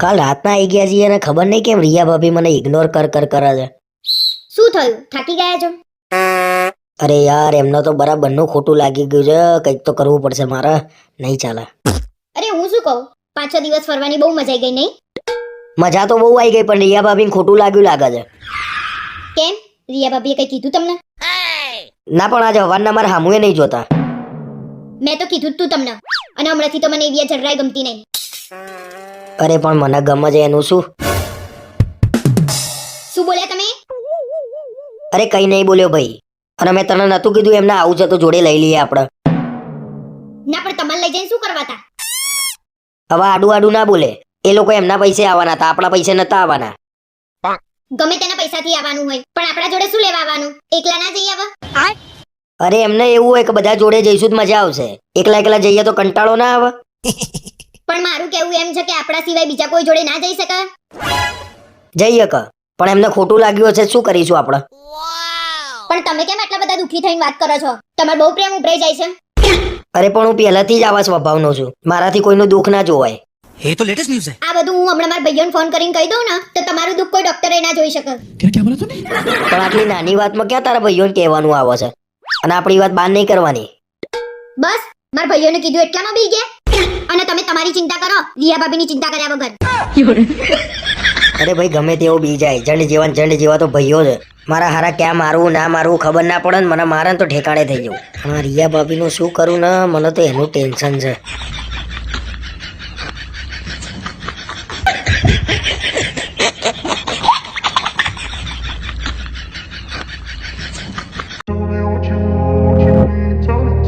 કાલ રાતના આવી ગયા છીએ અને ખબર નહીં કેમ રિયા ભાભી મને ઇગ્નોર કરે છે. શું થયું? થાકી ગયા છો? અરે યાર એમને તો બરાબરનું ખોટું લાગી ગયું છે. કંઈક તો કરવું પડશે મારે, નહીં ચાલે. અરે હું શું કહું, 5-6 દિવસ ફરવાની બહુ મજા આવી ગઈ નહીં? મજા તો બહુ આવી ગઈ પણ રિયા ભાભીને ખોટું લાગ્યું લાગે છે. કેમ? રિયા ભાભીએ કઈ કીધું તમને? ના પણ આજે હવારના મારે હામુએ નહીં જોતા. મેં તો કીધું જ તું તમને, અને હમણાંથી તો મને એવી જરાય ગમતી નહીં. અરે પણ મને ગમે છે એનું શું? શું બોલ્યા તમે? અરે કઈ નહીં બોલ્યો ભાઈ. અને મેં તને નતું કીધું એમને આવું છે તો જોડે લઈ લઈએ આપણે. ના પણ તમારે લઈ જઈને શું કરવા હતા? હવે આડું આડું ના બોલે. એ લોકો એમના પૈસે આવવાના હતા, આપણા પૈસે નતા આવવાના. ગમે તેના પૈસાથી આવવાનું હોય પણ આપણા જોડે શું લેવા આવવાનું? એકલા ના જઈ આવા? અરે એમને એવું હોય કે બધા જોડે જઈશું તો મજા આવશે. એકલા એકલા જઈએ તો કંટાળો ના આવે. પણ મારું કેવું એમ છે કે આપણા સિવાય બીજા કોઈ જોડે ના જઈ શકે. જઈએ કે પણ એમને ખોટું લાગ્યું હશે, શું કરીશું આપણે? પણ તમે કેમ આટલા બધા દુખી થઈને વાત કરો છો? તમારો બહુ પ્રેમ ઉભરાઈ જાય છે. અરે પણ હું પહેલાથી જ આવા સ્વભાવનો છું. મારાથી કોઈનું દુઃખ ના જોવાય. ये तो लेटेस्ट न्यूज़ है। આ બધું હું હમણાં મારા ભાઈઓને ફોન કરીને કહી દઉં ને તો તમારું દુઃખ કોઈ ડોક્ટરે ના જોઈ શકે. क्या बोला तूने? પણ આટલી નાની વાતમાં ક્યાં તારા ભાઈઓને કહેવાનું આવે છે? અને આપણી વાત બહાર નહીં કરવાની. બસ મારા ભાઈઓને કીધું એટલામાં બી ગયા. અને તમે તમારી ચિંતા કરો, રિયા ભાભીની ચિંતા કર્યા વગર. અરે ભાઈ ગમે તેવો બી જાય, જંડ જેવા તો ભાઈઓ છે. મારા હારા ક્યાં મારવું ના મારવું ખબર ના પડે ને મને મારે તો ઠેકાણે થઈ જવું. પણ આ રિયા ભાભીનું શું કરું ને, મને તો એનું ટેન્શન છે.